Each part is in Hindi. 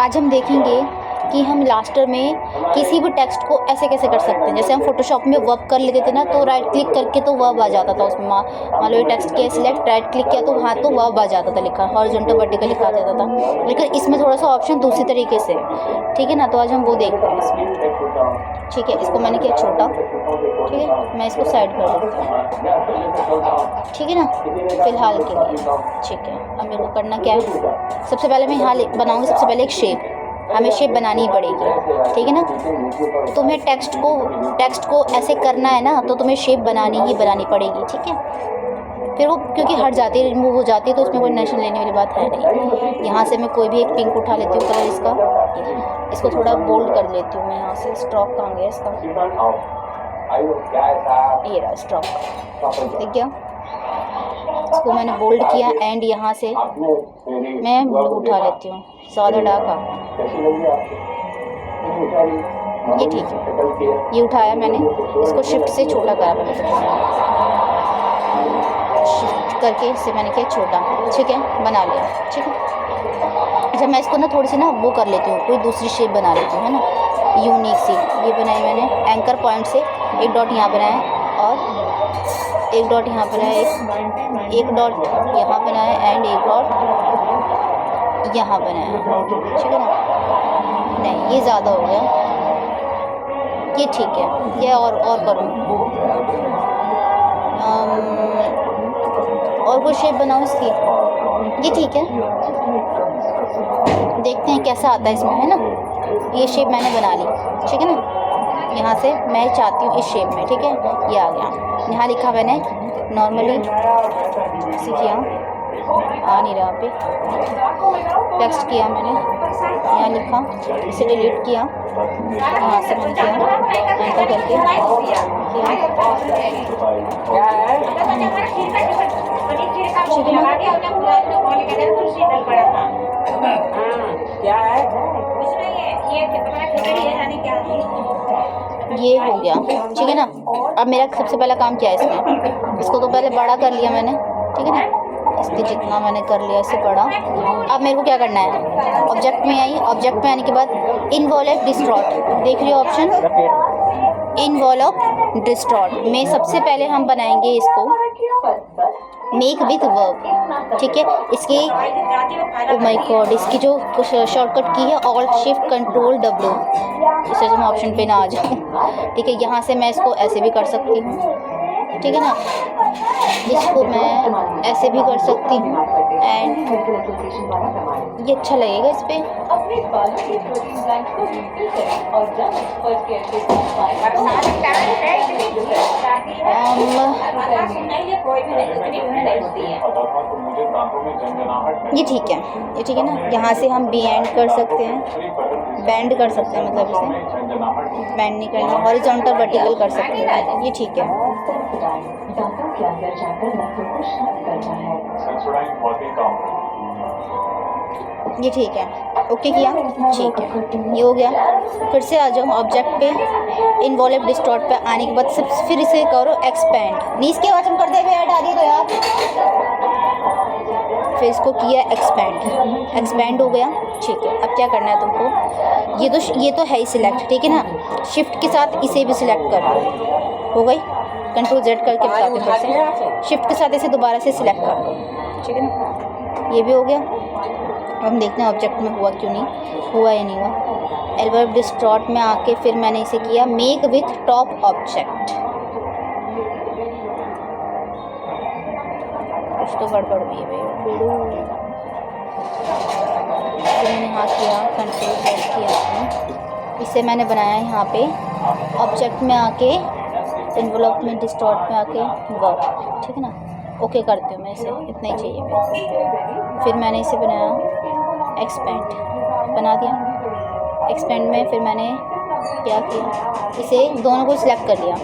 आज हम देखेंगे कि हम लास्टर में किसी भी टेक्स्ट को ऐसे कैसे कर सकते हैं। जैसे हम फोटोशॉप में वर्ब कर लेते थे ना, तो राइट क्लिक करके तो वर्ब आ जाता था उसमें। मान लो ये टेक्स्ट किया सिलेक्ट, राइट क्लिक किया तो हाँ तो वर्ब आ जाता था लिखा, हॉरिजॉन्टल वर्टिकल लिखा आ जाता था। लेकिन इसमें थोड़ा सा ऑप्शन दूसरी तरीके से, ठीक है ना। तो आज हम वो देखते हैं इसमें। ठीक है, इसको मैंने किया छोटा, ठीक है, मैं इसको साइड कर देती हूँ, ठीक है ना, फ़िलहाल के लिए। ठीक है, अब मेरे को करना क्या है, सबसे पहले मैं यहाँ बनाऊँगी सबसे पहले एक शेप। हमें शेप बनानी ही पड़ेगी, ठीक है ना। तुम्हें टेक्स्ट को ऐसे करना है ना, तो तुम्हें शेप बनानी ही बनानी पड़ेगी, ठीक है। फिर वो क्योंकि हट जाती है, रिमूव हो जाती है, तो उसमें कोई टेंशन लेने वाली बात है नहीं। यहाँ से मैं कोई भी एक पिंक उठा लेती हूँ कलर इसका, इसको थोड़ा बोल्ड कर लेती हूँ मैं। यहाँ से स्ट्रोक कहाँ गया इसका, ये रहा स्ट्रोक, ठीक गया। इसको मैंने बोल्ड किया एंड यहाँ से मैं ब्लू उठा लेती हूँ, ज़्यादा डार्क आ, ये ठीक है। ये उठाया मैंने, इसको शिफ्ट से छोटा करा मैंने, शिफ्ट करके इससे मैंने किया छोटा, ठीक है, बना लिया, ठीक है। अच्छा मैं इसको ना थोड़ी सी ना वो कर लेती हूँ, कोई दूसरी शेप बना लेती हूँ, है ना, यूनिक सी। ये बनाई मैंने एंकर पॉइंट से, एक डॉट यहाँ बनाया और एक डॉट यहाँ बनाया, एक डॉट यहाँ बनाया एंड एक डॉट यहाँ बनाया, ठीक है ना। नहीं ये ज़्यादा हो गया, ये ठीक है, ये और करूँ, और कोई शेप बनाऊँ इसकी, ये ठीक है। देखते हैं कैसा आता है इसमें, है ना। ये शेप मैंने बना ली, ठीक है ना। यहाँ से मैं चाहती हूँ इस शेप में, ठीक है, ये आ गया। यहाँ लिखा मैंने नॉर्मली ऐसे किया, आ नहीं रहा पे, टेक्स्ट किया मैंने, यहाँ लिखा, इसे डिलीट किया, यहाँ से मैंने किया एंटर करके ये हो गया, ठीक है ना। अब मेरा सबसे पहला काम क्या है इसमें, इसको तो पहले बड़ा कर लिया मैंने, ठीक है ना, इसके जितना मैंने कर लिया इससे बड़ा। अब मेरे को क्या करना है, ऑब्जेक्ट में आई, ऑब्जेक्ट में आने के बाद इनवॉल्व डिस्टॉर्ट, देख लियो ऑप्शन, इनवॉल्व डिस्टॉर्ट में सबसे पहले हम बनाएंगे इसको मेक विथ वर्ब, ठीक है। इसकी ओ माय गॉड, इसकी जो शॉर्टकट की है ऑल्ट शिफ्ट कंट्रोल W, इसे जो मैं ऑप्शन पे ना आ जाऊँ, ठीक है। यहाँ से मैं इसको ऐसे भी कर सकती हूँ, ठीक है ना, इसको मैं ऐसे भी कर सकती हूँ एंड ये अच्छा लगेगा इस पर। ये ठीक है, ये ठीक है ना। यहाँ से हम बी एंड कर सकते हैं, बैंड कर सकते हैं, मतलब इसे बैंड नहीं करना, हॉरिजॉन्टल वर्टिकल कर सकते हैं, ये ठीक है। ये ठीक है, ओके किया, ठीक है, ये हो गया। फिर से आ जाओ ऑब्जेक्ट पे, इनवॉल्व डिस्टॉर्ट पे आने के बाद सब फिर इसे करो एक्सपेंड, नीच के वाचन कर दे ऐड आ रही है तो यार। फिर इसको किया एक्सपेंड, एक्सपेंड हो गया, ठीक है। अब क्या करना है तुमको, ये तो है ही सिलेक्ट, ठीक है ना, शिफ्ट के साथ इसे भी सिलेक्ट कर दो, हो गई, कंट्रोल Z करके बताते हैं, फिर से शिफ्ट के साथ इसे दोबारा से सिलेक्ट कर दो, ठीक है ना, ये भी हो गया। अब हम देखते हैं ऑब्जेक्ट में हुआ क्यों नहीं हुआ, या नहीं हुआ। एल्वर्ब डिस्टॉर्ट में आके फिर मैंने इसे किया मेक विथ टॉप ऑब्जेक्ट, कुछ तो गड़बड़ हुई है भाई, फिर मैंने यहाँ किया कंट्रोल Z किया, इसे मैंने बनाया यहाँ पे ऑब्जेक्ट में आके, एनवलप में डिस्टॉर्ट में आके वर्ब, ठीक है ना। ओके करती हूँ मैं, इसे इतना ही चाहिए मेरे को। फिर मैंने इसे बनाया एक्सपेंड, बना दिया एक्सपेंड में। फिर मैंने क्या किया, इसे दोनों को सिलेक्ट कर लिया,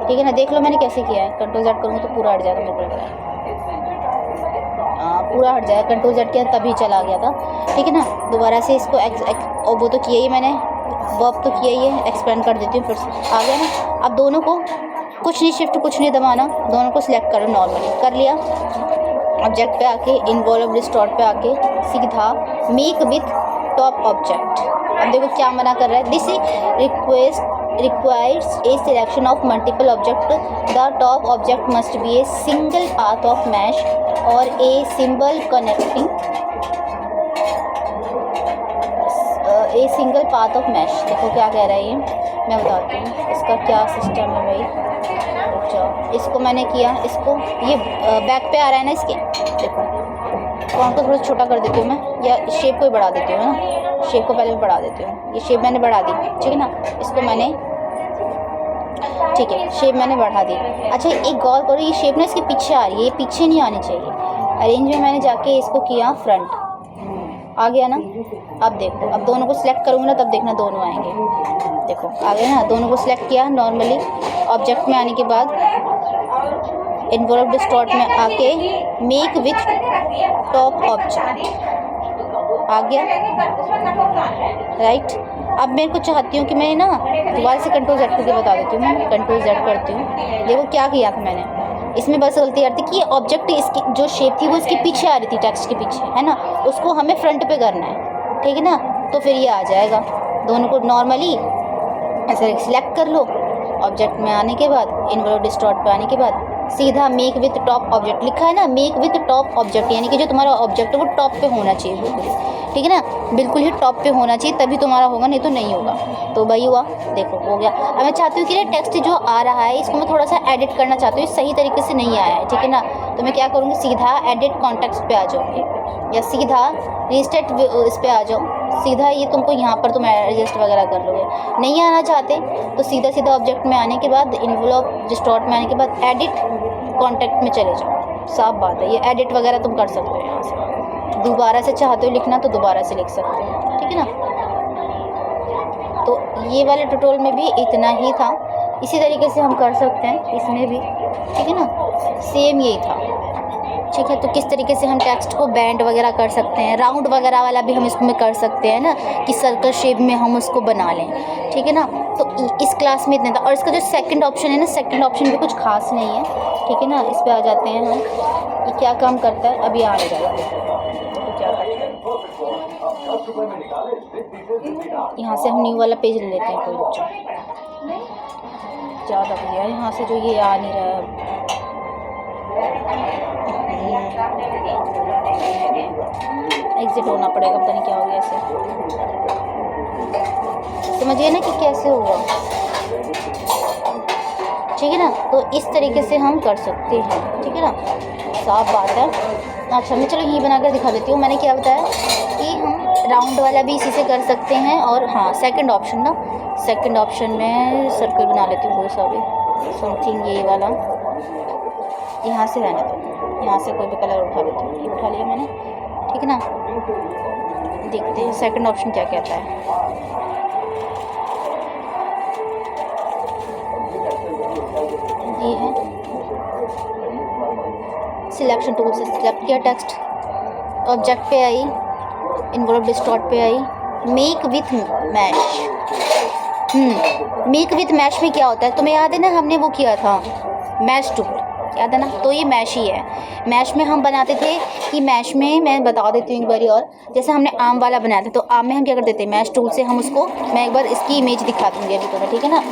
ठीक है ना। देख लो मैंने कैसे किया है, कंट्रोल Z करूँगा तो पूरा हट जाएगा, मेरे को लग रहा है पूरा हट जाएगा, कंट्रोल Z किया तभी चला गया था, ठीक है ना। दोबारा से इसको और वो तो किया ही मैंने, वर्ब तो किया ही है, एक्सपेंड कर देती हूँ, फिर से आ गया ना। अब दोनों को कुछ नहीं, शिफ्ट कुछ नहीं दबाना, दोनों को सिलेक्ट करो, नॉर्मली कर लिया। ऑब्जेक्ट पे आके इनवॉल्व डिस्टॉर्ट पे आके सीधा मेक विथ टॉप ऑब्जेक्ट। अब देखो क्या मना कर रहा है, this requires a selection of multiple object. The top object must be a single path of mesh or a symbol connecting a single path of mesh। देखो क्या कह रहा है ये, मैं बताती हूँ इसका क्या सिस्टम है भाई। अच्छा, इसको मैंने किया, इसको ये बैक पे आ रहा है ना इसके, देखो फॉन्ट को थोड़ा छोटा कर देती हूँ मैं, या शेप को ही बढ़ा देती हूँ, है ना, शेप को पहले बढ़ा देती हूँ। ये शेप मैंने बढ़ा दी, ठीक है ना, इसको मैंने, ठीक है, शेप मैंने बढ़ा दी। अच्छा एक गौर करो, ये शेप ना इसके पीछे आ रही है, ये पीछे नहीं आनी चाहिए। अरेंज में मैंने जाके इसको किया फ्रंट, आ गया ना। अब देखो, अब दोनों को सिलेक्ट करूँगी ना तब देखना दोनों आएंगे, देखो आ गए ना। दोनों को सिलेक्ट किया नॉर्मली, ऑब्जेक्ट में आने के बाद इन्वॉल्व डिस्टॉर्ट में आके मेक विथ टॉप ऑब्जेक्ट आ गया, राइट। अब मेरे को चाहती हूँ कि मैं ना दोबारा से कंट्रोल Z करके बता देती हूँ, मैं कंट्रोल Z करती हूँ। देखो क्या किया था मैंने, इसमें बस गलती आती कि ये ऑब्जेक्ट इसकी जो शेप थी वो इसके पीछे आ रही थी, टेक्स्ट के पीछे, है ना, उसको हमें फ्रंट पे करना है, ठीक है ना। तो फिर ये आ जाएगा, दोनों को नॉर्मली ऐसे सिलेक्ट कर लो, ऑब्जेक्ट में आने के बाद इन्वॉल्व डिस्टॉर्ट पे आने के बाद सीधा मेक विथ टॉप ऑब्जेक्ट लिखा है ना, मेक विथ टॉप ऑब्जेक्ट, यानी कि जो तुम्हारा ऑब्जेक्ट है वो टॉप पे होना चाहिए बिल्कुल, ठीक है ना, बिल्कुल ही टॉप पे होना चाहिए, तभी तुम्हारा होगा, नहीं तो नहीं होगा। तो वही हुआ, देखो हो गया। अब मैं चाहती हूँ कि टेक्स्ट जो आ रहा है इसको मैं थोड़ा सा एडिट करना चाहती हूँ, सही तरीके से नहीं आया है, ठीक है ना। तो मैं क्या करूँगी, सीधा एडिट कॉन्टेक्स्ट पे आ जाऊँगी, या सीधा रिस्टेट इस पर आ जाओ, सीधा ये तुमको यहाँ पर तुम एडजस्ट वगैरह कर लोगे। नहीं आना चाहते तो सीधा सीधा ऑब्जेक्ट में आने के बाद इन्वॉल्व डिस्टॉर्ट में आने के बाद एडिट कॉन्टेक्ट में चले जाओ, साफ बात है। ये एडिट वगैरह तुम कर सकते हो यहाँ से, दोबारा से चाहते हो लिखना तो दोबारा से लिख सकते हो, ठीक है ना। तो ये वाले ट्यूटोरियल में भी इतना ही था, इसी तरीके से हम कर सकते हैं इसमें भी, ठीक है ना, सेम यही था, ठीक है। तो किस तरीके से हम टेक्स्ट को बैंड वगैरह कर सकते हैं, राउंड वगैरह वाला भी हम इसमें कर सकते हैं ना, कि सर्कल शेप में हम उसको बना लें, ठीक है ना। तो इस क्लास में इतना था। और इसका जो सेकंड ऑप्शन है ना, सेकंड ऑप्शन भी कुछ खास नहीं है, ठीक है ना। इस पर आ जाते हैं हम, ये क्या काम करता है अभी आने जाएगा, तो क्या करते हैं, यहाँ से हम न्यू वाला पेज ले लेते हैं, कोई बच्चा ज़्यादा बढ़िया, यहाँ से जो ये आ नहीं रहा है, एग्जिट होना पड़ेगा, पता नहीं क्या हो गया ऐसे, समझिए ना कि कैसे होगा, ठीक है ना। तो इस तरीके से हम कर सकते हैं, ठीक है ना, साफ बात है। अच्छा मैं चलो ये बना कर दिखा देती हूँ। मैंने क्या बताया कि हम राउंड वाला भी इसी से कर सकते हैं, और हाँ सेकंड ऑप्शन ना, सेकंड ऑप्शन में सर्कल बना लेती हूँ कोई सा भी, समथिंग ये वाला, यहाँ से रहने दो, यहाँ से कोई भी कलर उठा लेती हूँ, ये उठा लिया मैंने, ठीक है ना। देखते हैं सेकंड ऑप्शन क्या कहता है। ये है सिलेक्शन टूल से सिलेक्ट किया टेक्स्ट, ऑब्जेक्ट पे आई, इन्वॉल्व डिस्टॉर्ट पे आई, make with mesh. Make with mesh में क्या होता है तुम्हें याद है ना, हमने वो किया था मैश टूल, याद है ना। तो ये मैश ही है, मैश में हम बनाते थे कि मैश में, मैं बता देती हूँ एक बारी और, जैसे हमने आम वाला बनाया था, तो आम में हम क्या करते थे, मैश टूल से हम उसको, मैं एक बार इसकी इमेज दिखा दूँगी अभी तुम्हें, ठीक है ना,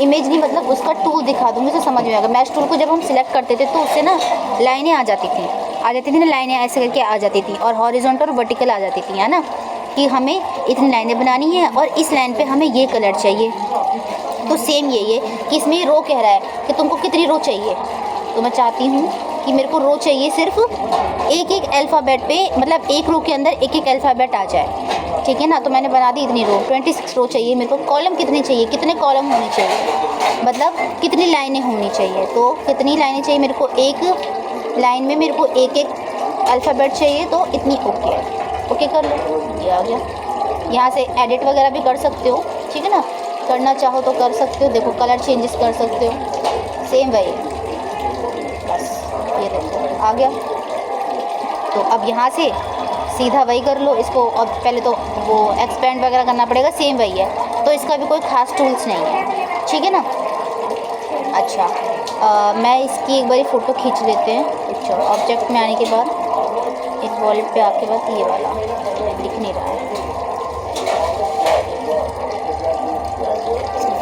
इमेज नहीं मतलब उसका टूल दिखा दूँगी तो समझ में आएगा। मैश टूल को जब हम सिलेक्ट करते थे तो उससे ना लाइनें आ जाती थी ना, लाइनें ऐसे करके आ जाती थी, और हॉरिजॉन्टल और वर्टिकल आ जाती थी, है ना, कि हमें इतनी लाइनें बनानी है और इस लाइन पे हमें ये कलर चाहिए। तो सेम यही है कि इसमें रो कह रहा है कि तुमको कितनी रो चाहिए, तो मैं चाहती हूँ कि मेरे को रो चाहिए सिर्फ एक एक अल्फ़ाबेट पे, मतलब एक रो के अंदर एक एक अल्फ़ाबेट आ जाए, ठीक है ना। तो मैंने बना दी इतनी रो, 26 रो चाहिए मेरे को। कॉलम कितने चाहिए, कितने कॉलम होने चाहिए, मतलब कितनी लाइनें होनी चाहिए, तो कितनी लाइनें चाहिए मेरे को, एक लाइन में मेरे को एक एक अल्फ़ाबेट चाहिए, तो इतनी ओके कर लो, ये आ गया। यहाँ से एडिट वगैरह भी कर सकते हो, ठीक है ना, करना चाहो तो कर सकते हो। देखो कलर चेंजेस कर सकते हो, सेम वही, बस ये देखो आ गया। तो अब यहाँ से सीधा वही कर लो इसको, और पहले तो वो एक्सपेंड वगैरह करना पड़ेगा, सेम वही है। तो इसका भी कोई ख़ास टूल्स नहीं है, ठीक है ना। अच्छा मैं इसकी एक बारी फ़ोटो खींच लेते हैं। अच्छा ऑब्जेक्ट में आने के बाद इस वॉलेट पे आके बाद ये वाला दिख नहीं रहा है,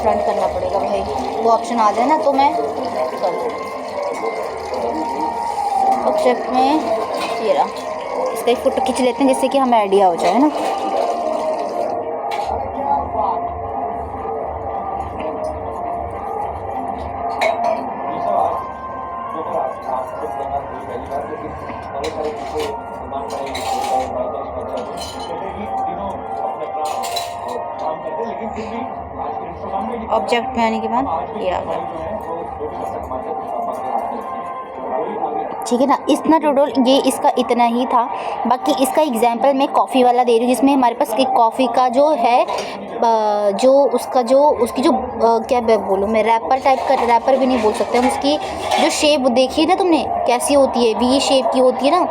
फ्रंट करना पड़ेगा भाई, वो ऑप्शन आ जाए ना तो मैं कर दूँ। ऑब्जेक्ट में ये रहा, इसका एक फ़ोटो खींच लेते हैं जिससे कि हमें आइडिया हो जाए ना। ऑब्जेक्ट में आने के बाद ये आ गया, ठीक है ना। इतना टोटल ये इसका इतना ही था। बाकी इसका एग्जांपल मैं कॉफ़ी वाला दे रही हूँ, जिसमें हमारे पास एक कॉफ़ी का जो है जो उसका जो उसकी जो क्या बोलूँ मैं, रैपर टाइप का, रैपर भी नहीं बोल सकते हम, उसकी जो शेप देखी ना तुमने कैसी होती है, वी शेप की होती है ना,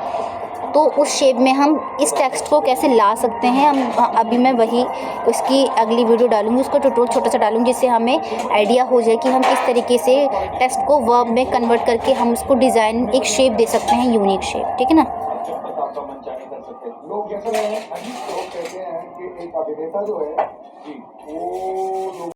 तो उस शेप में हम इस टेक्स्ट को कैसे ला सकते हैं हम, अभी मैं वही उसकी अगली वीडियो डालूँगी, उसका ट्यूटोरियल छोटा सा डालूँगी, जिससे हमें आइडिया हो जाए कि हम किस तरीके से टेक्स्ट को वर्ब में कन्वर्ट करके हम उसको डिज़ाइन एक शेप दे सकते हैं, यूनिक शेप, ठीक है ना। लोग कहते हैं कि एक अभिनेता जो है जी वो